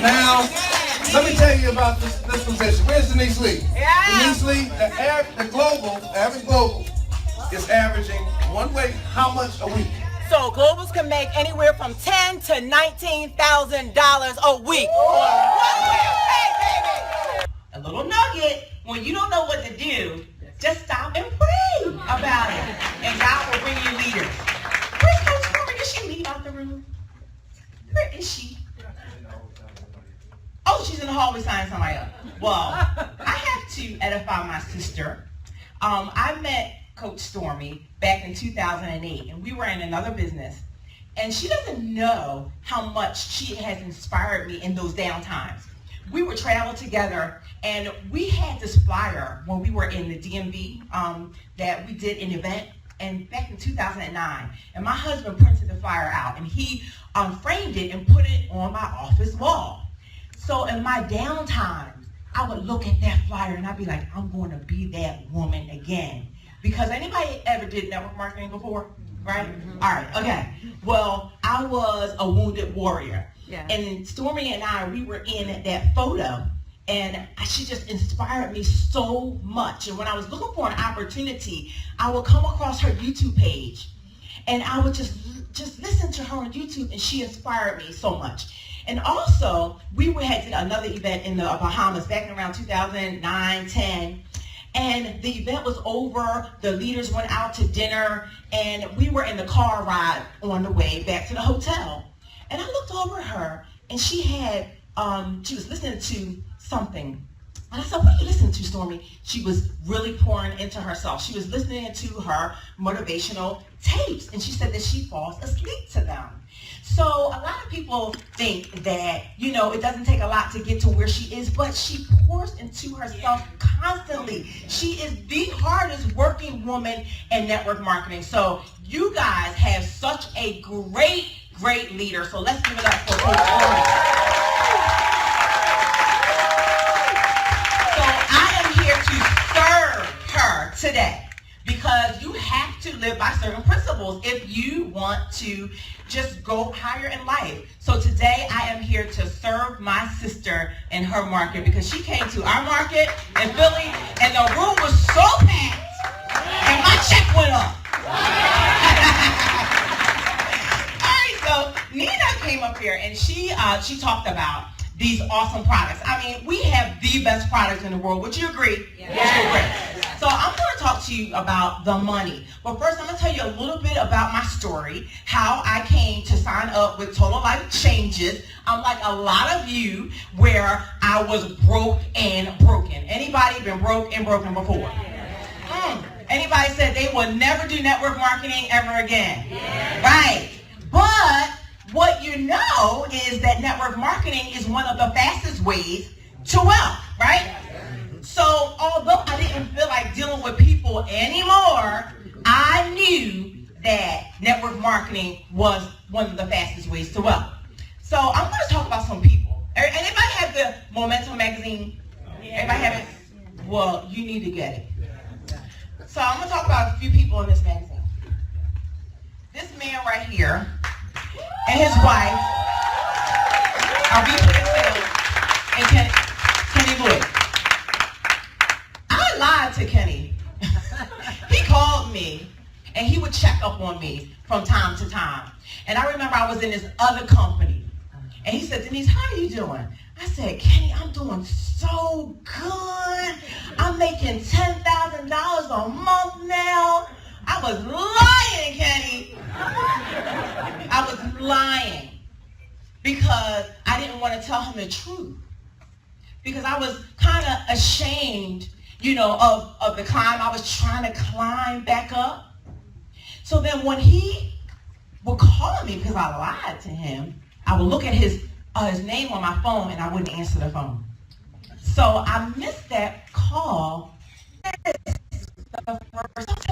Now, let me tell you about this position. Where's Denise Lee? Denise Lee, the average global is averaging one way how much a week? So globals can make anywhere from $10,000 to $19,000 a week. Hey, baby! A little nugget, when you don't know what to do, just stop and pray about it. And God will bring you leaders. Where's Coach Stormy? Did she leave out the room? Where is she? Oh, she's in the hallway signing somebody up. Well, I have to edify my sister. I met Coach Stormy back in 2008, and we were in another business. And she doesn't know how much she has inspired me in those down times. We would travel together, and we had this flyer when we were in the DMV that we did an event, and back in 2009. And my husband printed the flyer out, and he framed it and put it on my office wall. So in my downtime, I would look at that flyer, and I'd be like, I'm going to be that woman again. Because anybody ever did network marketing before? Right? All right, okay. Well, I was a wounded warrior. Yeah. And Stormy and I, we were in that photo, and she just inspired me so much. And when I was looking for an opportunity, I would come across her YouTube page, and I would just listen to her on YouTube, and she inspired me so much. And also, we had another event in the Bahamas back in around 2009, 10. And the event was over, the leaders went out to dinner, and we were in the car ride on the way back to the hotel. And I looked over at her, and she was listening to something. And I said, what are you listening to, Stormy? She was really pouring into herself. She was listening to her motivational tapes, and she said that she falls asleep to them. So a lot of people think that, it doesn't take a lot to get to where she is, but she pours into herself constantly. She is the hardest working woman in network marketing. So you guys have such a great leader. So let's give it up for Coach Stormy. So I am here to serve her today, because you have to live by certain principles if you want to just go higher in life. So today I am here to serve my sister in her market, because she came to our market in Philly and the room was so packed and my check went up. All right, so Nina came up here and she talked about these awesome products. I mean, we have the best products in the world. Would you agree? Yes. Would you agree? So I'm going to talk to you about the money. But first, I'm going to tell you a little bit about my story, how I came to sign up with Total Life Changes. I'm like a lot of you, where I was broke and broken. Anybody been broke and broken before? Anybody said they will never do network marketing ever again? Yes. Right. But what you know is that network marketing is one of the fastest ways to wealth, right? So although I didn't feel like dealing with people anymore, I knew that network marketing was one of the fastest ways to wealth. So I'm going to talk about some people. Anybody have the Momentum magazine? Everybody have it? Well, you need to get it. So I'm going to talk about a few people in this magazine. This man right here and his wife are VP of sales and Kenny Boyd. I lied to Kenny. He called me and he would check up on me from time to time. And I remember I was in this other company and he said, Denise, how are you doing? I said, Kenny, I'm doing so good. I'm making $10,000 a month now. I was lying, Kenny. I was lying because I didn't want to tell him the truth. Because I was kind of ashamed, of the climb. I was trying to climb back up. So then when he would call me, because I lied to him, I would look at his name on my phone and I wouldn't answer the phone. So I missed that call. Sometimes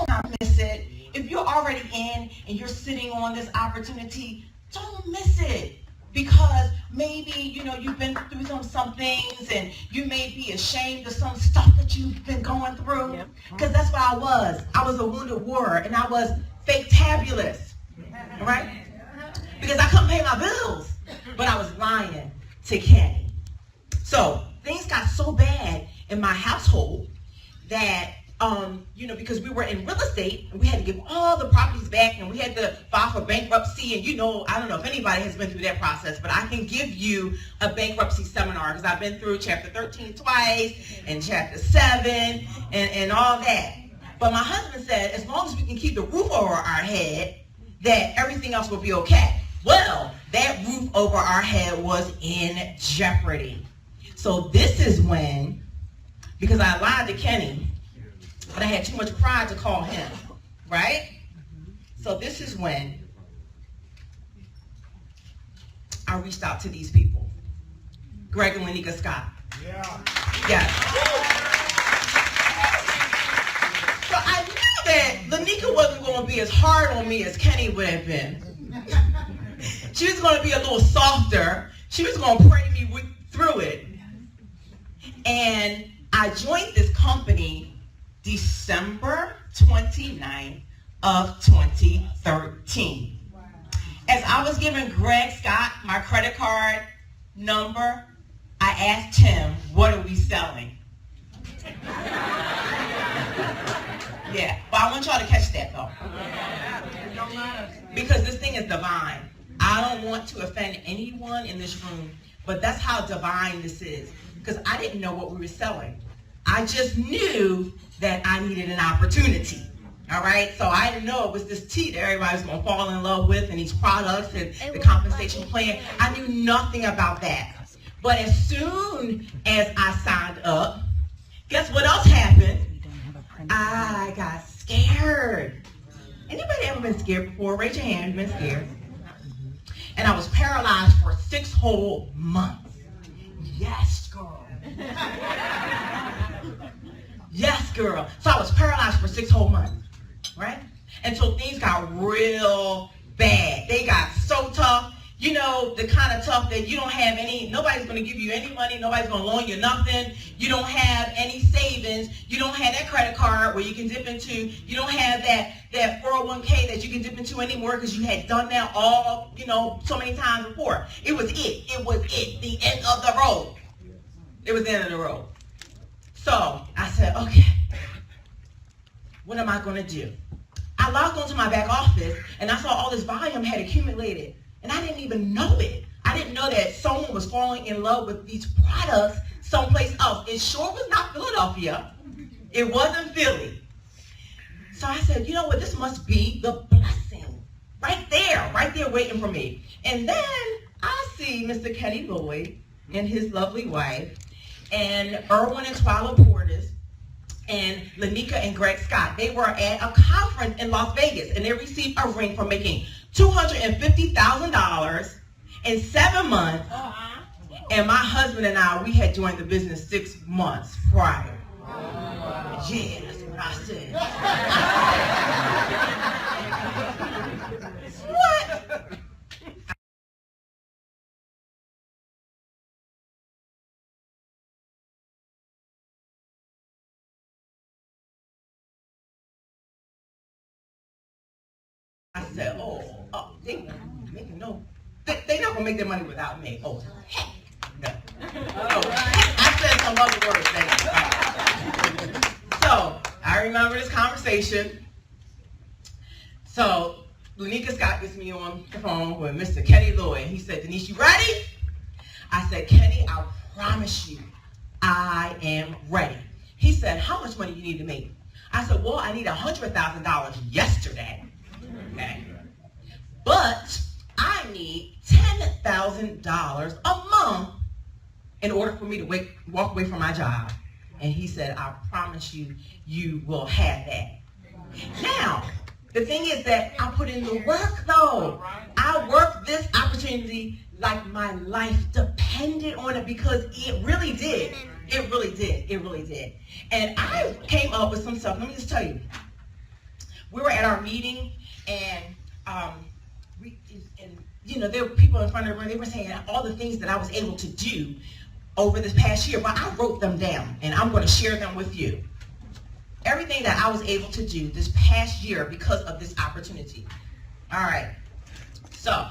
I miss it. If you're already in and you're sitting on this opportunity, don't miss it. Because maybe, you've been through some things and you may be ashamed of some stuff that you've been going through. Because that's what I was. I was a wounded warrior and I was fake-tabulous. Right? Because I couldn't pay my bills. But I was lying to Kenny. So things got so bad in my household that, because we were in real estate and we had to give all the properties back and we had to file for bankruptcy. And I don't know if anybody has been through that process, but I can give you a bankruptcy seminar because I've been through chapter 13 twice and chapter 7 and all that. But my husband said, as long as we can keep the roof over our head, that everything else will be okay. Well, that roof over our head was in jeopardy. So this is when, because I lied to Kenny, but I had too much pride to call him, right? So this is when I reached out to these people. Greg and Lanika Scott. Yeah. So I knew that Lanika wasn't going to be as hard on me as Kenny would have been. She was going to be a little softer. She was going to pray me through it. And I joined this company December 29th of 2013. Wow. As I was giving Greg Scott my credit card number, I asked him, what are we selling? Yeah, but I want y'all to catch that though. Because this thing is divine. I don't want to offend anyone in this room, but that's how divine this is. Because I didn't know what we were selling. I just knew that I needed an opportunity. All right? So I didn't know it was this tea that everybody's going to fall in love with and these products and the compensation plan. I knew nothing about that. But as soon as I signed up, guess what else happened? I got scared. Anybody ever been scared before? Raise your hand if you've been scared. And I was paralyzed for 6 whole months. Yes, girl. Yes, girl. So I was paralyzed for 6 whole months, right? Until things got real bad. They got so tough. The kind of tough that you don't have nobody's going to give you any money. Nobody's going to loan you nothing. You don't have any savings. You don't have that credit card where you can dip into. You don't have that 401k that you can dip into anymore because you had done that all, so many times before. It was it. It was it. The end of the road. It was the end of the road. So I said, okay, what am I going to do? I logged onto my back office and I saw all this volume had accumulated. And I didn't even know it. I didn't know that someone was falling in love with these products someplace else. It sure was not Philadelphia. It wasn't Philly. So I said, you know what? This must be the blessing. Right there waiting for me. And then I see Mr. Kenny Lloyd and his lovely wife and Erwin and Twyla Portis and Lanika and Greg Scott. They were at a conference in Las Vegas and they received a ring for making $250,000 in 7 months. And my husband and I, we had joined the business 6 months prior. Yeah, that's what I said. What? I said, they making they're not gonna make their money without me. Oh, heck no. I said some other words. So I remember this conversation. So Lanika Scott gets me on the phone with Mr. Kenny Lloyd. He said, Denise, you ready? I said, Kenny, I promise you, I am ready. He said, how much money you need to make? I said, well, I need $100,000 yesterday. Okay. But I need $10,000 a month in order for me to walk away from my job. And he said, I promise you, you will have that. Now, the thing is that I put in the work though. I worked this opportunity like my life depended on it because it really did. It really did. It really did. And I came up with some stuff. Let me just tell you. We were at our meeting and there were people in front of the room. They were saying all the things that I was able to do over this past year, but I wrote them down, and I'm going to share them with you. Everything that I was able to do this past year because of this opportunity. All right. So,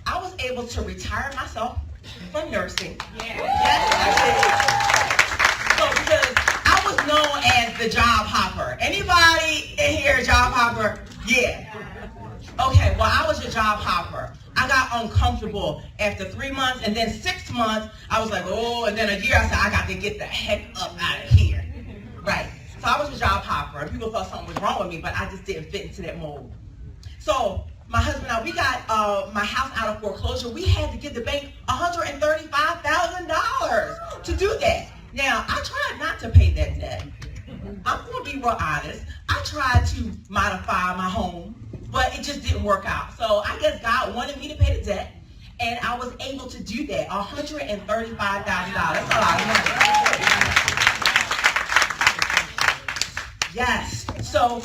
I was able to retire myself from nursing. Yes, I did. So because I was known as the job hopper. Anybody in here a job hopper? Yeah. Okay, well, I was a job hopper. I got uncomfortable after 3 months, and then 6 months, I was like, oh, and then a year, I said, I got to get the heck up out of here. Right. So I was a job hopper, and people thought something was wrong with me, but I just didn't fit into that mold. So my husband and I, we got my house out of foreclosure. We had to give the bank $135,000 to do that. Now, I tried not to pay that debt. I'm going to be real honest. I tried to modify my home, but it just didn't work out. So I guess God wanted me to pay the debt, and I was able to do that. $135,000. That's a lot of money. Yes. So,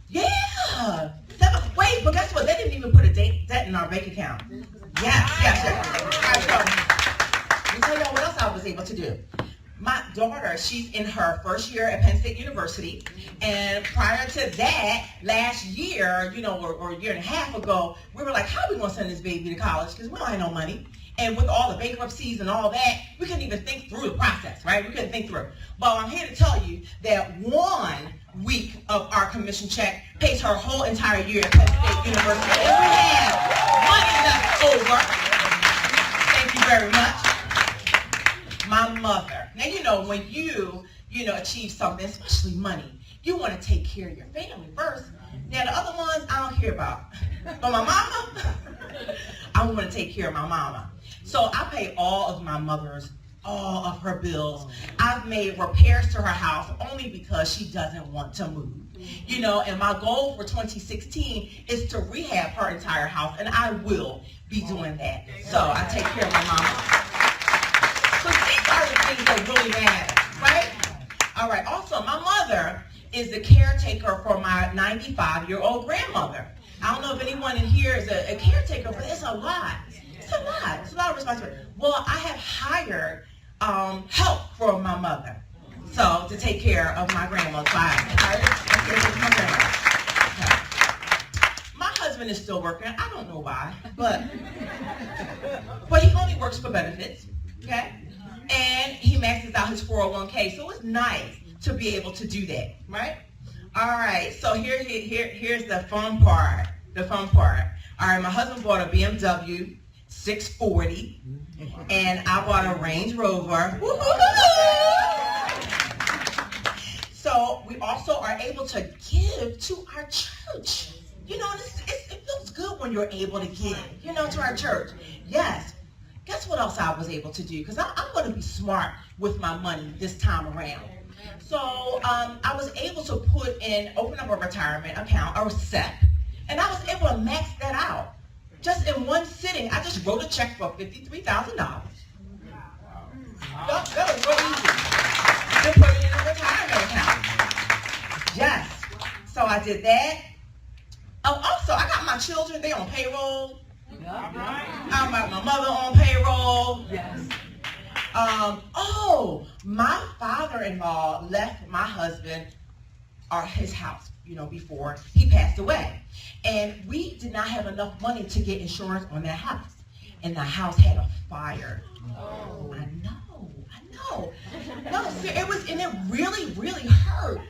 yeah. Wait, but guess what? They didn't even put a debt in our bank account. Yes. All right, so let me tell y'all what else I was able to do. My daughter, she's in her first year at Penn State University, and prior to that, last year, or a year and a half ago, we were like, how are we going to send this baby to college? Because we don't have no money. And with all the bankruptcies and all that, we couldn't even think through the process, right? We couldn't think through. But I'm here to tell you that 1 week of our commission check pays her whole entire year at Penn State University. And we have money left over. Thank you very much. My mother. Now, when you achieve something, especially money, you want to take care of your family first. Now, the other ones, I don't care about. But my mama, I want to take care of my mama. So I pay all of her bills. I've made repairs to her house only because she doesn't want to move. And my goal for 2016 is to rehab her entire house, and I will be doing that. So I take care of my mama. So these are the things that really matter, right? All right. Also, my mother is the caretaker for my 95-year-old grandmother. I don't know if anyone in here is a caretaker, but it's a lot. It's a lot. It's a lot of responsibility. Well, I have hired help for my mother, so to take care of my grandma. So I hired my grandma. My husband is still working. I don't know why, but he only works for benefits. Okay. And he maxes out his 401k, so it's nice to be able to do that, right? All right, so here's the fun part. All right, my husband bought a BMW 640, and I bought a Range Rover. So we also are able to give to our church. It feels good when you're able to give, to our church. Yes. Guess what else I was able to do? Because I'm going to be smart with my money this time around. So I was able to open up a retirement account, or SEP, and I was able to max that out. Just in one sitting, I just wrote a check for $53,000. That was real easy. To put it in a retirement account. Yes. So I did that. Oh, also, I got my children, they on payroll. I'm my mother on payroll. Yes. My father-in-law left my husband his house, before he passed away. And we did not have enough money to get insurance on that house. And the house had a fire. Oh. I know. No, and it really, really hurt,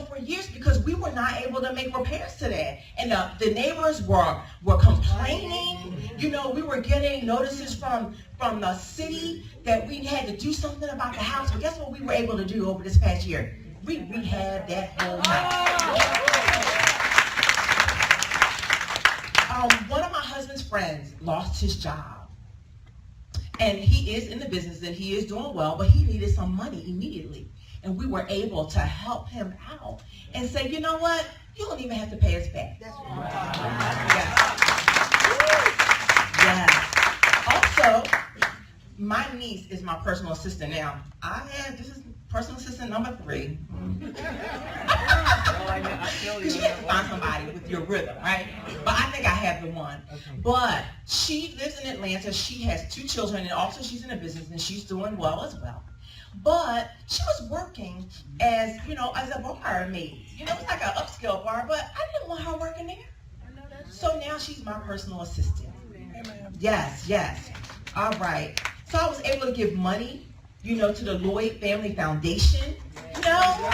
for years, because we were not able to make repairs to that. And the neighbors were complaining. We were getting notices from the city that we had to do something about the house. But guess what we were able to do over this past year? We rehabbed that whole house. One of my husband's friends lost his job. And he is in the business and he is doing well, but he needed some money immediately. And we were able to help him out and say, you know what? You don't even have to pay us back. That's right. Yes. Also, my niece is my personal assistant now. This is personal assistant number 3. Because you have to find somebody with your rhythm, right? But I think I have the one. But she lives in Atlanta. She has 2 children, and also she's in a business, and she's doing well as well. But she was working as a barmaid. It was like an upscale bar, but I didn't want her working there. So now she's my personal assistant. Yes. All right. So I was able to give money, you know, to the Lloyd Family Foundation. You know,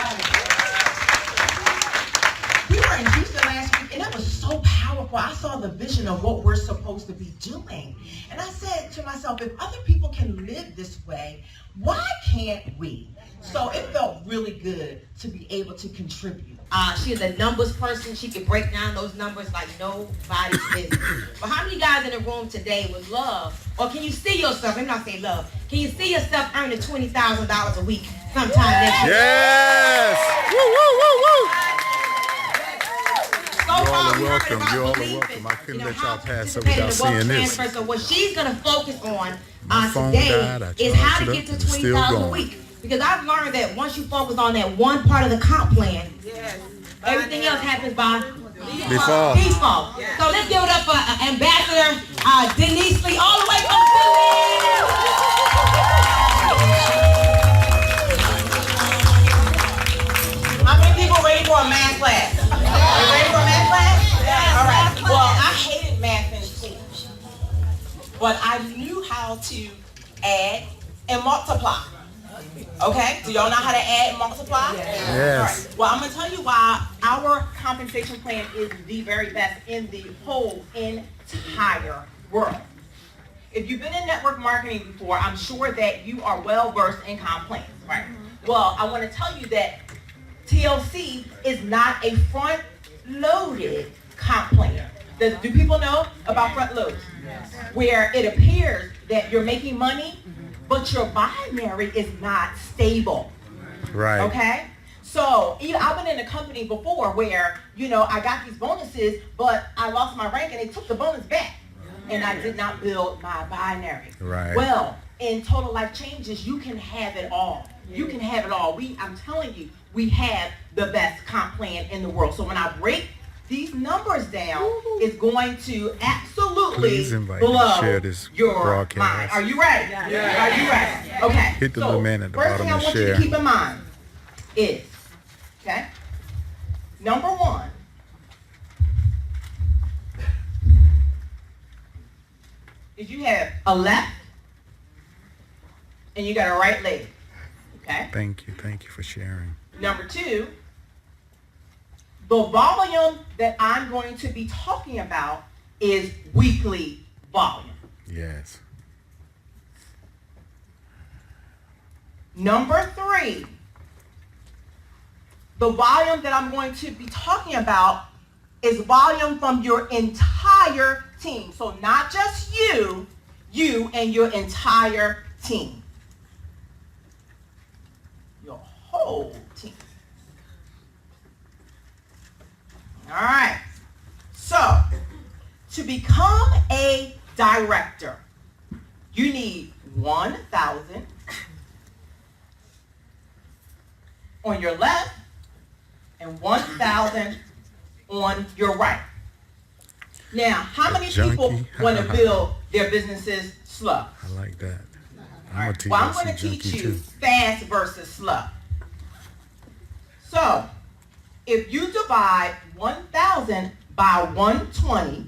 we were in Houston last week, and that was so powerful. I saw the vision of what we're supposed to be doing. And I said to myself, if other people can live this way, why can't we? So it felt really good to be able to contribute. She is a numbers person. She can break down those numbers like nobody's business. But how many guys in the room today would love, or can you see yourself, I'm not saying love, can you see yourself earning $20,000 a week sometime next year? Yes! Woo, woo, woo, woo! So You all far, are we heard welcome. about You all are believing, welcome. I couldn't let how y'all to pass up participate in without the wealth seeing this. transfer. So what she's going to focus on My phone today died. I is how to charged it get to up. It's still $20,000 a going. week. Because I've learned that once you focus on that one part of the comp plan, everything else happens by Default. default. So let's give it up for Ambassador Denise Lee, all the way from Philly. How many people ready for a math class? Are you ready for a math class? Yes. All right. Well, I hated math in school, but I knew how to add and multiply. Okay? Do y'all know how to add and multiply? Yes. All right. Well, I'm going to tell you why our compensation plan is the very best in the whole entire world. If you've been in network marketing before, I'm sure that you are well versed in comp plans, right? Well, I want to tell you that TLC is not a front-loaded comp plan. Do people know about front loads? Yes. Where it appears that you're making money, but your binary is not stable. Right. Okay? So, I've been in a company before where, I got these bonuses, but I lost my rank and they took the bonus back. And I did not build my binary. Right. Well, in Total Life Changes, you can have it all. You can have it all. I'm telling you, we have the best comp plan in the world. So when I break these numbers down, it's going to absolutely Please invite me to blow share this your broadcast. mind. Are you ready? Yeah. Are you ready? Okay. Hit the little man at the first bottom thing I and want you share. to keep in mind is, okay, number one, is you have a left and you got a right leg. Okay? Thank you for sharing. Number two, the volume that I'm going to be talking about is weekly volume. Yes. Number three, the volume that I'm going to be talking about is volume from your entire team. So not just you and your entire team. Your whole team. All right. So, to become a director, you need 1,000 on your left and 1,000 on your right. Now, how many people want to build their businesses slow? I like that. I'm going to teach you fast versus slow. So, if you divide 1,000 by 120,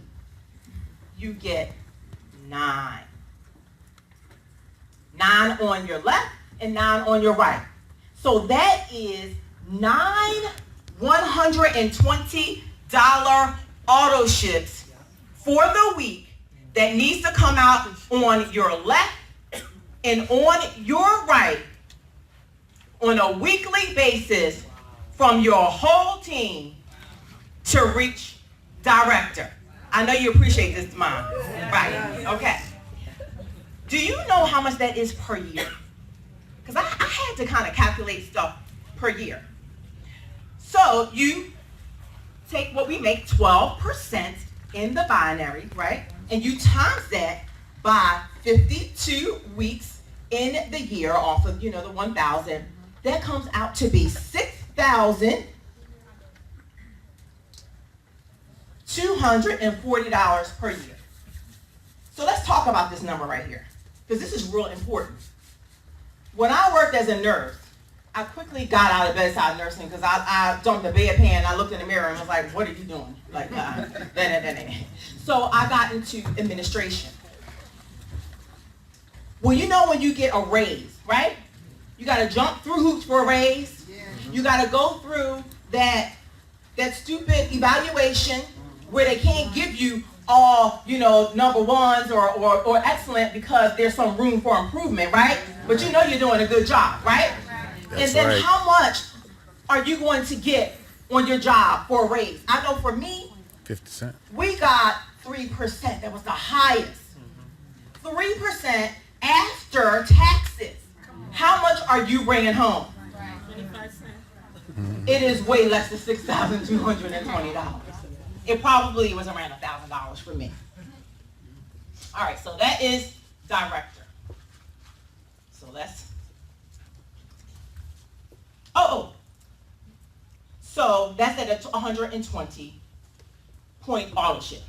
you get 9. 9 on your left and 9 on your right. So that is 9 $120 auto ships for the week that needs to come out on your left and on your right on a weekly basis from your whole team to reach director. I know you appreciate this, Mom. Right, okay. Do you know how much that is per year? Because I had to kind of calculate stuff per year. So you take what we make, 12% in the binary, right? And you times that by 52 weeks in the year off of, the 1,000. That comes out to be $6,240 per year. So let's talk about this number right here, because this is real important. When I worked as a nurse, I quickly got out of bedside nursing because I dumped a bedpan, I looked in the mirror and was like, what are you doing? Like, So I got into administration. Well, you know when you get a raise, right? You got to jump through hoops for a raise. You got to go through that stupid evaluation where they can't give you all, number ones or excellent because there's some room for improvement, right? But you know you're doing a good job, right? That's and then right. how much are you going to get on your job for a raise? I know for me, 50 cents. we got 3%. That was the highest. 3% after taxes. How much are you bringing home? 25 cents. It is way less than $6,220. It probably was around $1,000 for me. All right, so that is director. So let's. So that's at a 120-point authorship.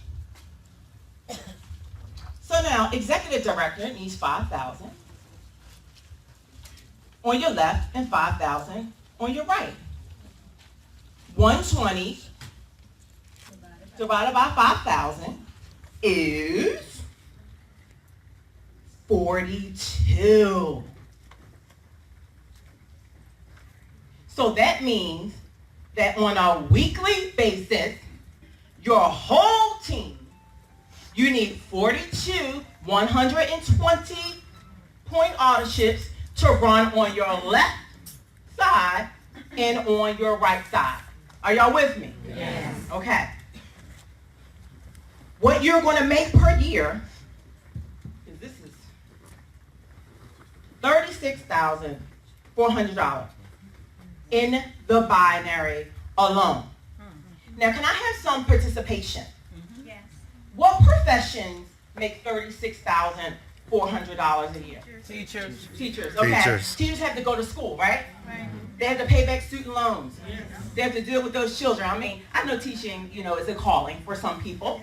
So now, executive director needs 5,000 on your left and 5,000 on your right. 120 divided by 5,000 is 42. So that means that on a weekly basis, your whole team, you need 42 120-point auditorships to run on your left side and on your right side. Are y'all with me? Yes. Okay. What you're going to make per year, this is $36,400 in the binary alone. Now, can I have some participation? Yes. What professions make $36,400 a year? Teachers. Teachers, okay. Teachers. Teachers have to go to school, right? Right. They have to pay back student loans. They have to deal with those children. I mean, I know teaching, is a calling for some people.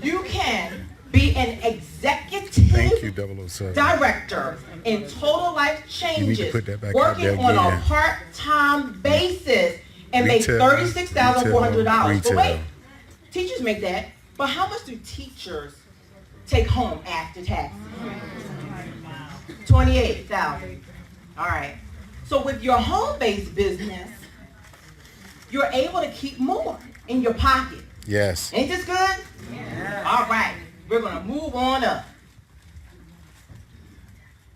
You can be an executive Thank you, 007. director in Total Life Changes, put that back out working there on a again. part-time basis and make Retail, $36,400. But retail. wait, teachers make that, but how much do teachers take home after taxes? $28,000. All right. So with your home-based business, you're able to keep more in your pocket. Yes. Ain't this good? Yeah. All right. We're going to move on up.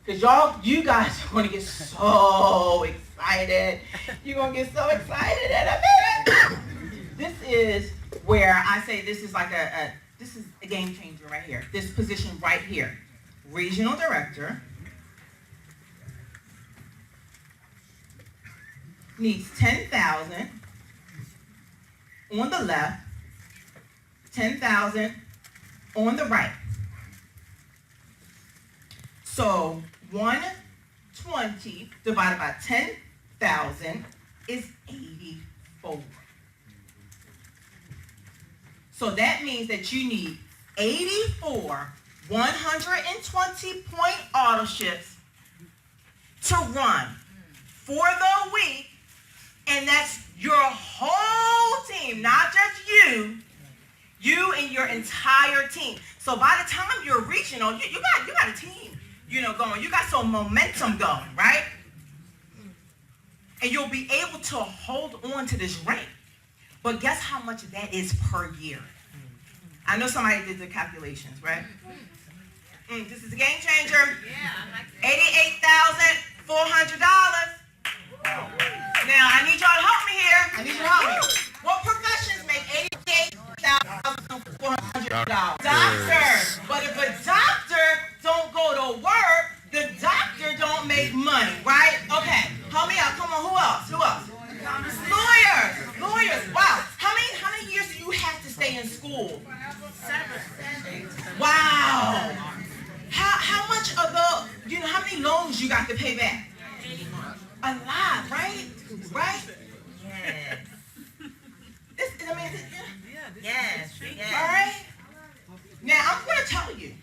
Because you guys are going to get so excited. You're going to get so excited in a minute. This is where I say this is like this is a game changer right here. This position right here. Regional director needs 10,000 on the left, 10,000 on the right. So 120 divided by 10,000 is 84. So that means that you need 84 120-point auditorships to run for the week, and that's your whole team, not just you and your entire team. So by the time you're regional, you got a team, going. You got some momentum going, right? And you'll be able to hold on to this rank. But guess how much that is per year? I know somebody did the calculations, right? This is a game changer. $88,400. Now, I need y'all to help me here. What professions make $88,400? Doctor. But if a doctor don't go to work, the doctor don't make money, right? Okay. Help me out. Come on. Who else? Lawyers. Wow. How many years do you have to stay in school? 7. Wow. How much of how many loans you got to pay back? A lot, right? Right? Yes. Yes. All right? Now, I'm going to tell you.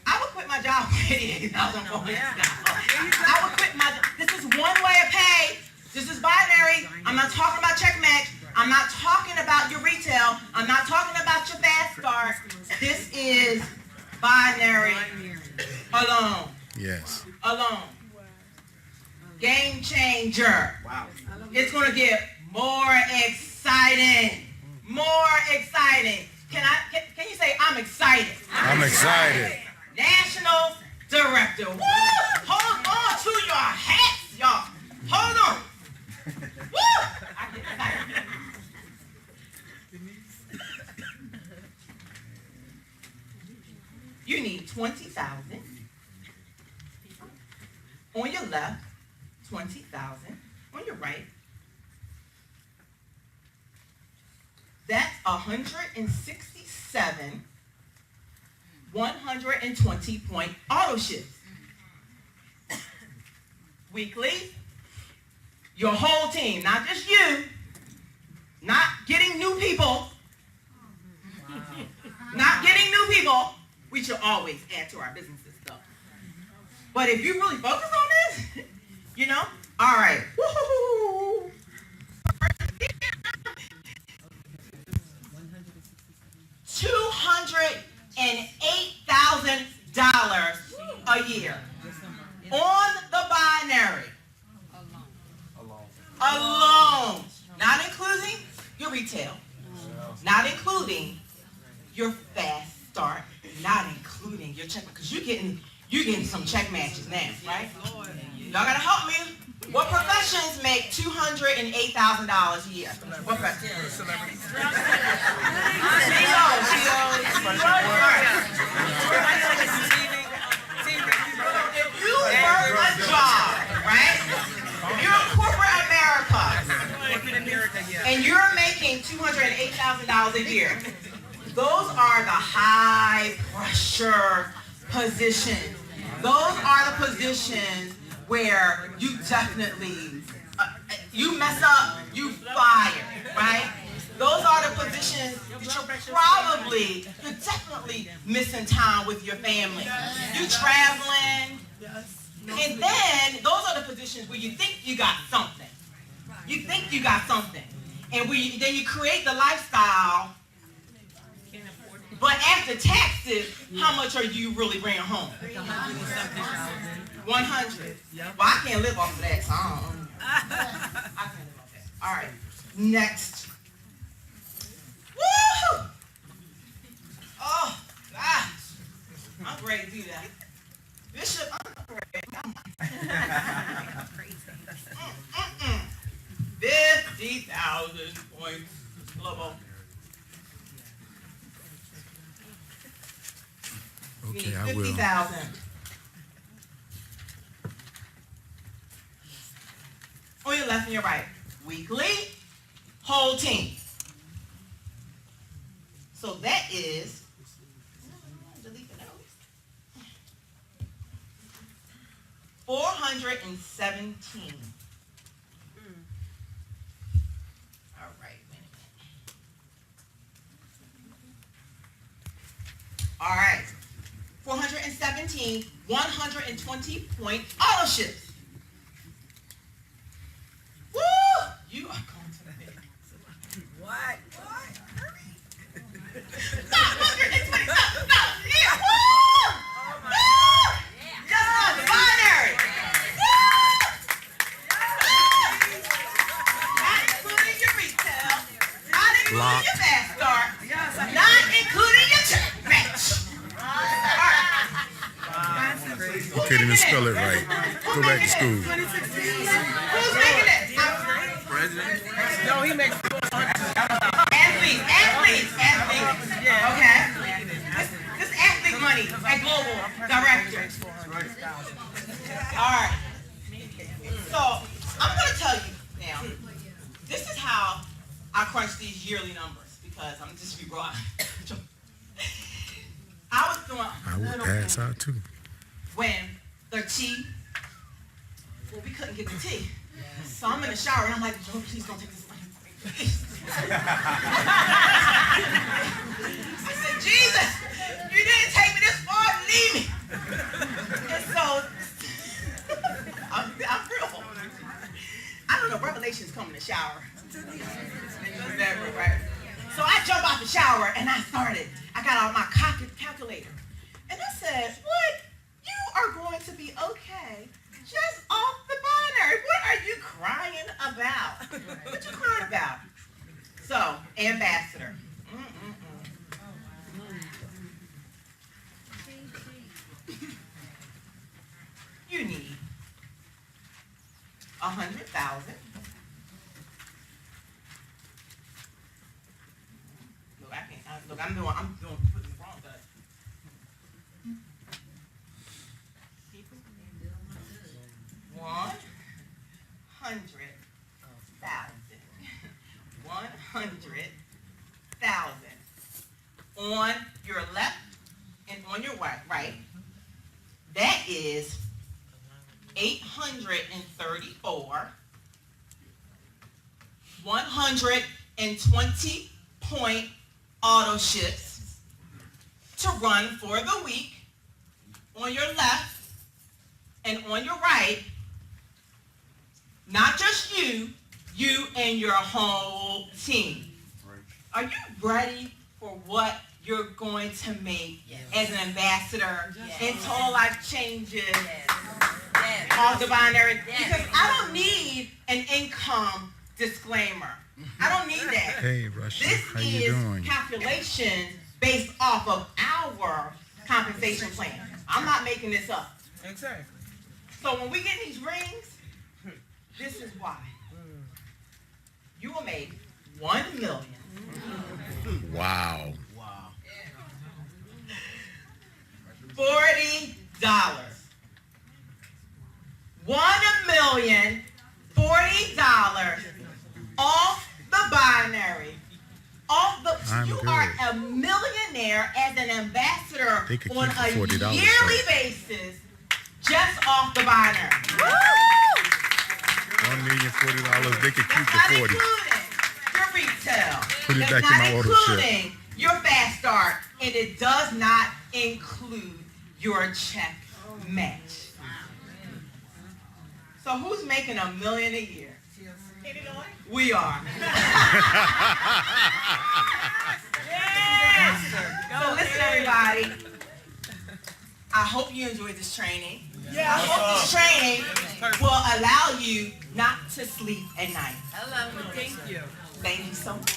I would quit my job for $88,000. I would quit my job. This is one way of pay. This is binary. I'm not talking about check match. I'm not talking about your retail. I'm not talking about your fast start. This is binary alone. Yes. Alone. Game changer. Wow. It's going to get more exciting. More exciting. Can you say I'm excited? I'm excited. National director. Woo! Hold on to your hats, y'all. Hold on. Woo! I get excited. You need 20,000 on your left, 20,000 on your right. That's 167 120-point auto shifts. Weekly, your whole team, not just you, not getting new people, not getting new people. We should always add to our businesses though. But if you really focus on this, you know, all right. Woo-hoo-hoo. $208,000 a year on the binary. Alone. Not including your retail. Not including your fast start. Not including your check, because you're getting some check matches now, right? Y'all gotta help me. What professions make $208,000 a year? What professions? CEOs. If you work a job, right? If you're in corporate America and you're making $208,000 a year, those are the high pressure positions. Those are the positions where you definitely, you mess up, you fire, right? Those are the positions that you're definitely missing time with your family. You're traveling. And then, those are the positions where you think you got something. You think you got something. And then you create the lifestyle. But after taxes, how much are you really bringing home? 100. Well, I can't live off of that, so I can't live off that. All right, next. Woo! Oh, gosh. I'm ready to do that. Bishop, I'm ready. 50,000 points global. Okay, I will. 50,000. On your left and your right. Weekly, whole team. So that is, delete the notes. 417. All right, wait a minute. All right. 417, 120-point auto shifts. Woo! You are going to the big. What? $520,000 here. Woo! Woo! Just on the binary. Woo! Not including your retail. Not including your fast start. Not including your check match. Okay, then spell it right. Go back to school. Who's making it? No, he makes Athletes. Okay. This athlete money at Global Director. All right. So I'm going to tell you now. This is how I crunch these yearly numbers, because I'm just be raw. I was doing. I would pass out too. When the tea, well, we couldn't get the tea. So I'm in the shower and I'm like, Joe, please don't take this money from me, please. I said, Jesus, you didn't take me this far to leave me. And so, I'm real. I don't know, Revelation's coming in the shower. out the shower and I got out my calculator. And I said, what? You are going to be okay just off the binary. What are you crying about? What you crying about? So, ambassador. You need 100,000. Look, I can't. Look, I'm doing putting it wrong, but 100,000 on your left and on your right. That is 834 120-point auto shifts to run for the week on your left and on your right. Not just you and your whole team. Are you ready for what you're going to make as an ambassador in Total Life Changes off the binary? Because I don't need an income disclaimer. I don't need that. Hey, Russia, This how you doing? is calculations based off of our compensation plan. I'm not making this up. Exactly. So when we get these rings, this is why. You will make $1 million. Wow. $40. $1,040,000 off the binary. I'm You good. are a millionaire as an ambassador They could on keep a the $40 yearly though. basis, just off the binary. $1,040,000. They could keep That's not the 40. including your retail. Put it That's back in not my auto ship. including your fast start, and it does not include your check match. So who's making $1 million a year? We are. So listen, everybody. I hope you enjoyed this training. I hope this training will allow you not to sleep at night. Thank you. Thank you so much.